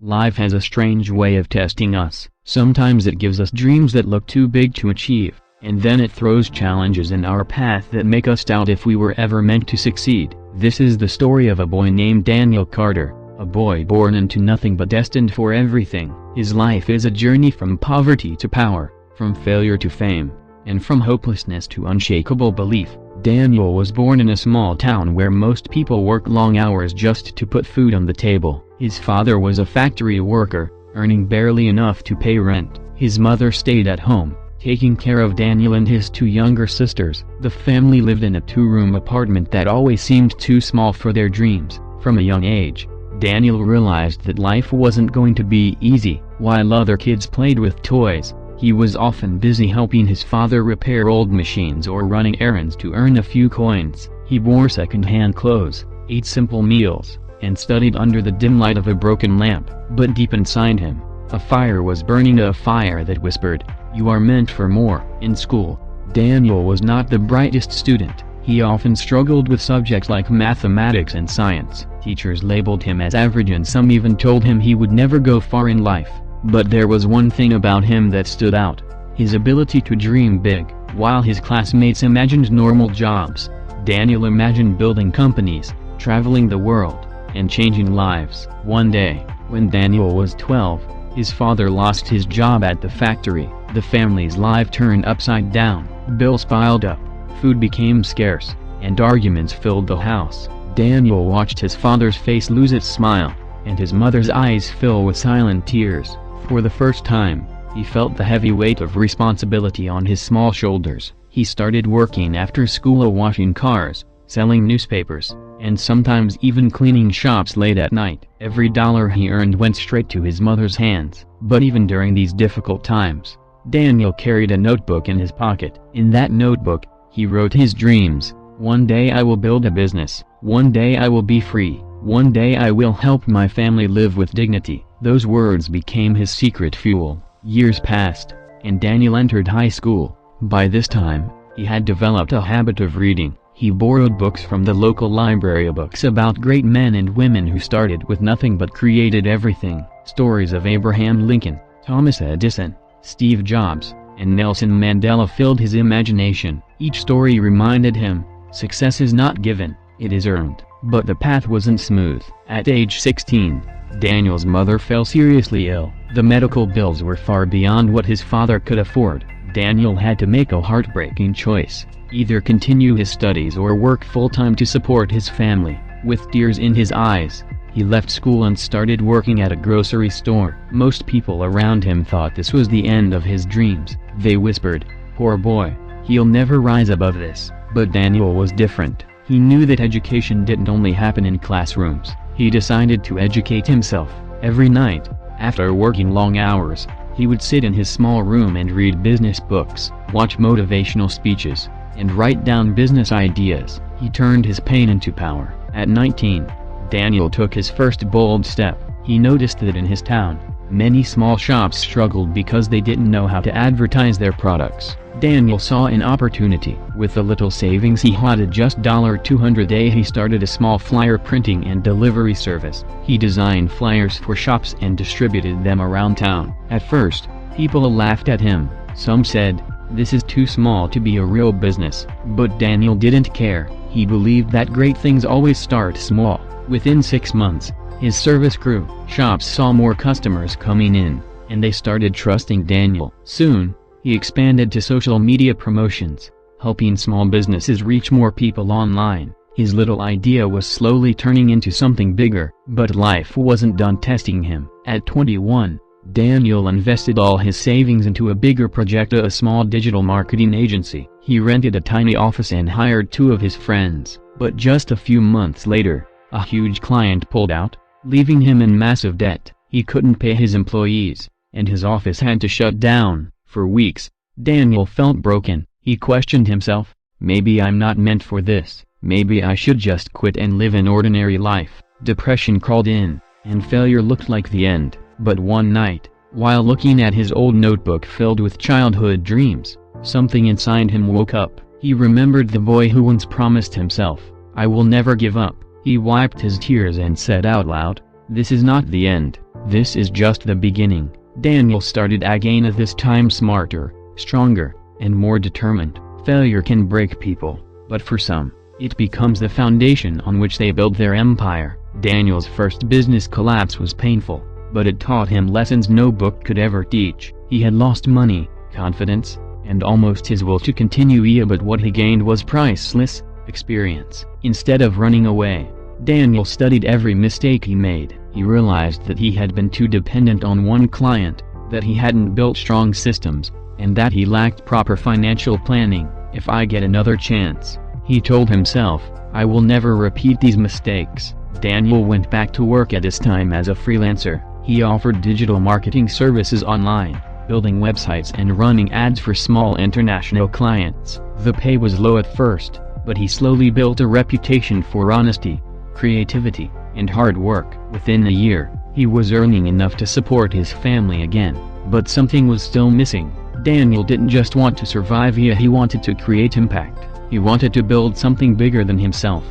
Life has a strange way of testing us. Sometimes it gives us dreams that look too big to achieve, and then it throws challenges in our path that make us doubt if we were ever meant to succeed. This is the story of a boy named Daniel Carter, a boy born into nothing but destined for everything. His life is a journey from poverty to power, from failure to fame, and from hopelessness to unshakable belief. Daniel was born in a small town where most people work long hours just to put food on the table. His father was a factory worker, earning barely enough to pay rent. His mother stayed at home, taking care of Daniel and his two younger sisters. The family lived in a two-room apartment that always seemed too small for their dreams. From a young age, Daniel realized that life wasn't going to be easy. While other kids played with toys, he was often busy helping his father repair old machines or running errands to earn a few coins. He wore second-hand clothes, ate simple meals, and studied under the dim light of a broken lamp. But deep inside him, a fire was burning, a fire that whispered, "You are meant for more." In school, Daniel was not the brightest student. He often struggled with subjects like mathematics and science. Teachers labeled him as average and some even told him he would never go far in life. But there was one thing about him that stood out: his ability to dream big. While his classmates imagined normal jobs, Daniel imagined building companies, traveling the world, and changing lives. One day, when Daniel was 12, his father lost his job at the factory. The family's life turned upside down. Bills piled up, food became scarce, and arguments filled the house. Daniel watched his father's face lose its smile, and his mother's eyes fill with silent tears. For the first time, he felt the heavy weight of responsibility on his small shoulders. He started working after school, washing cars, selling newspapers, and sometimes even cleaning shops late at night. Every dollar he earned went straight to his mother's hands. But even during these difficult times, Daniel carried a notebook in his pocket. In that notebook, he wrote his dreams. "One day I will build a business. One day I will be free. One day I will help my family live with dignity." Those words became his secret fuel. Years passed, and Daniel entered high school. By this time, he had developed a habit of reading. He borrowed books from the local library, books about great men and women who started with nothing but created everything. Stories of Abraham Lincoln, Thomas Edison, Steve Jobs, and Nelson Mandela filled his imagination. Each story reminded him, success is not given, it is earned. But the path wasn't smooth. At age 16, Daniel's mother fell seriously ill. The medical bills were far beyond what his father could afford. Daniel had to make a heartbreaking choice: either continue his studies or work full-time to support his family. With tears in his eyes, he left school and started working at a grocery store. Most people around him thought this was the end of his dreams. They whispered, "Poor boy, he'll never rise above this." But Daniel was different. He knew that education didn't only happen in classrooms. He decided to educate himself. Every night, after working long hours, he would sit in his small room and read business books, watch motivational speeches, and write down business ideas. He turned his pain into power. At 19, Daniel took his first bold step. He noticed that in his town, many small shops struggled because they didn't know how to advertise their products. Daniel saw an opportunity. With a little savings he had, just $200 a day, he started a small flyer printing and delivery service. He designed flyers for shops and distributed them around town. At first, people laughed at him. Some said, "This is too small to be a real business." But Daniel didn't care. He believed that great things always start small. Within 6 months, his service grew. Shops saw more customers coming in, and they started trusting Daniel. Soon, he expanded to social media promotions, helping small businesses reach more people online. His little idea was slowly turning into something bigger. But life wasn't done testing him. At 21, Daniel invested all his savings into a bigger project, a small digital marketing agency. He rented a tiny office and hired 2 of his friends. But just a few months later, a huge client pulled out, leaving him in massive debt. He couldn't pay his employees, and his office had to shut down. For weeks, Daniel felt broken. He questioned himself, "Maybe I'm not meant for this. Maybe I should just quit and live an ordinary life." Depression crawled in, and failure looked like the end. But one night, while looking at his old notebook filled with childhood dreams, something inside him woke up. He remembered the boy who once promised himself, "I will never give up." He wiped his tears and said out loud, "This is not the end. This is just the beginning. Daniel started again, this time smarter, stronger, and more determined. Failure can break people, but for some, it becomes the foundation on which they build their empire. Daniel's first business collapse was painful, but it taught him lessons no book could ever teach. He had lost money, confidence, and almost his will to continue, but what he gained was priceless: experience. Instead of running away, Daniel studied every mistake he made. He realized that he had been too dependent on one client, that he hadn't built strong systems, and that he lacked proper financial planning. "If I get another chance," he told himself, "I will never repeat these mistakes." Daniel went back to work, at this time as a freelancer. He offered digital marketing services online, building websites and running ads for small international clients. The pay was low at first, but he slowly built a reputation for honesty, creativity, and hard work. Within a year, he was earning enough to support his family again, but something was still missing. Daniel didn't just want to survive, he wanted to create impact. He wanted to build something bigger than himself.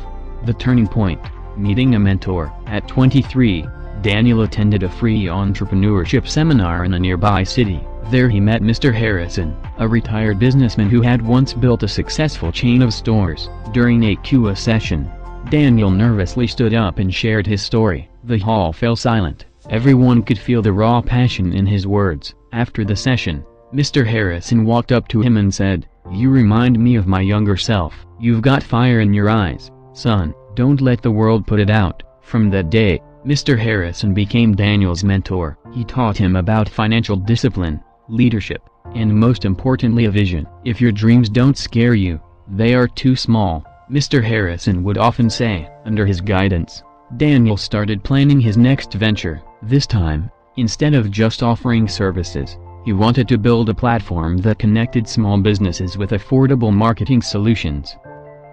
The turning point: meeting a mentor. At 23, Daniel attended a free entrepreneurship seminar in a nearby city. There he met Mr. Harrison, a retired businessman who had once built a successful chain of stores. During a Q&A session, Daniel nervously stood up and shared his story. The hall fell silent. Everyone could feel the raw passion in his words. After the session, Mr. Harrison walked up to him and said, "You remind me of my younger self. You've got fire in your eyes, son. Don't let the world put it out." From that day, Mr. Harrison became Daniel's mentor. He taught him about financial discipline, leadership, and most importantly, a vision. "If your dreams don't scare you, they are too small," Mr. Harrison would often say. Under his guidance, Daniel started planning his next venture. This time, instead of just offering services, he wanted to build a platform that connected small businesses with affordable marketing solutions.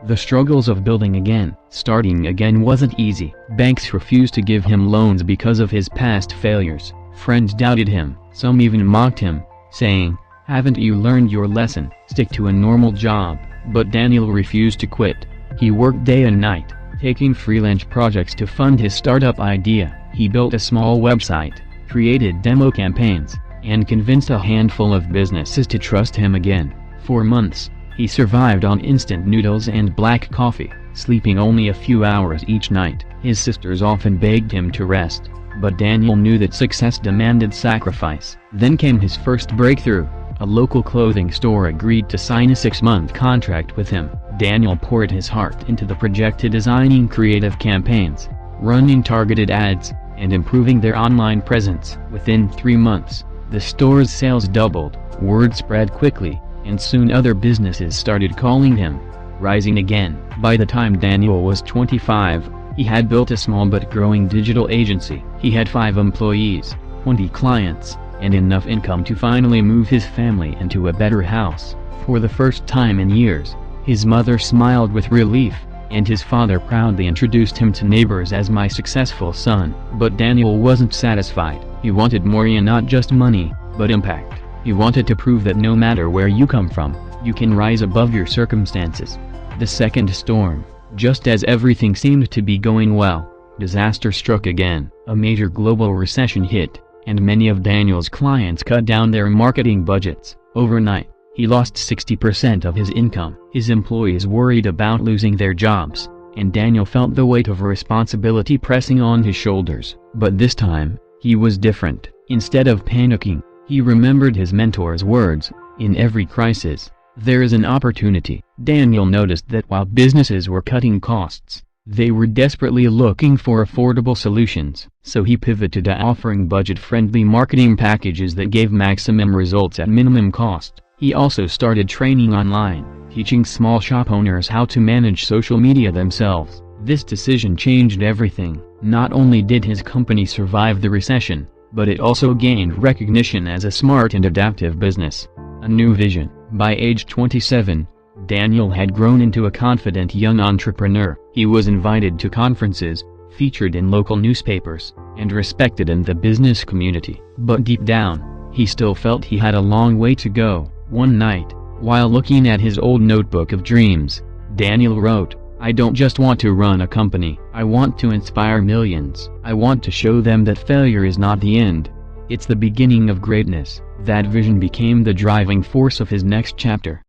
The struggles of starting again wasn't easy. Banks refused to give him loans because of his past failures. Friends doubted him. Some even mocked him, saying, "Haven't you learned your lesson? Stick to a normal job." But Daniel refused to quit. He worked day and night, taking freelance projects to fund his startup idea. He built a small website, created demo campaigns, and convinced a handful of businesses to trust him again. For months, he survived on instant noodles and black coffee, sleeping only a few hours each night. His sisters often begged him to rest, but Daniel knew that success demanded sacrifice. Then came his first breakthrough. A local clothing store agreed to sign a 6-month contract with him. Daniel poured his heart into the project, designing creative campaigns, running targeted ads, and improving their online presence. Within 3 months, the store's sales doubled, word spread quickly, and soon other businesses started calling him. Rising again. By the time Daniel was 25, he had built a small but growing digital agency. He had 5 employees, 20 clients, and enough income to finally move his family into a better house. For the first time in years, his mother smiled with relief, and his father proudly introduced him to neighbors as "my successful son." But Daniel wasn't satisfied. He wanted more, not just money, but impact. He wanted to prove that no matter where you come from, you can rise above your circumstances. The second storm. Just as everything seemed to be going well, disaster struck again. A major global recession hit, and many of Daniel's clients cut down their marketing budgets. Overnight, he lost 60% of his income. His employees worried about losing their jobs, and Daniel felt the weight of responsibility pressing on his shoulders. But this time, he was different. Instead of panicking, he remembered his mentor's words, "In every crisis, there is an opportunity." Daniel noticed that while businesses were cutting costs, they were desperately looking for affordable solutions. So he pivoted to offering budget-friendly marketing packages that gave maximum results at minimum cost. He also started training online, teaching small shop owners how to manage social media themselves. This decision changed everything. Not only did his company survive the recession, but it also gained recognition as a smart and adaptive business. A new vision. By age 27, Daniel had grown into a confident young entrepreneur. He was invited to conferences, featured in local newspapers, and respected in the business community. But deep down, he still felt he had a long way to go. One night, while looking at his old notebook of dreams, Daniel wrote, I don't just want to run a company. I want to inspire millions. I want to show them that failure is not the end. It's the beginning of greatness. That vision became the driving force of his next chapter.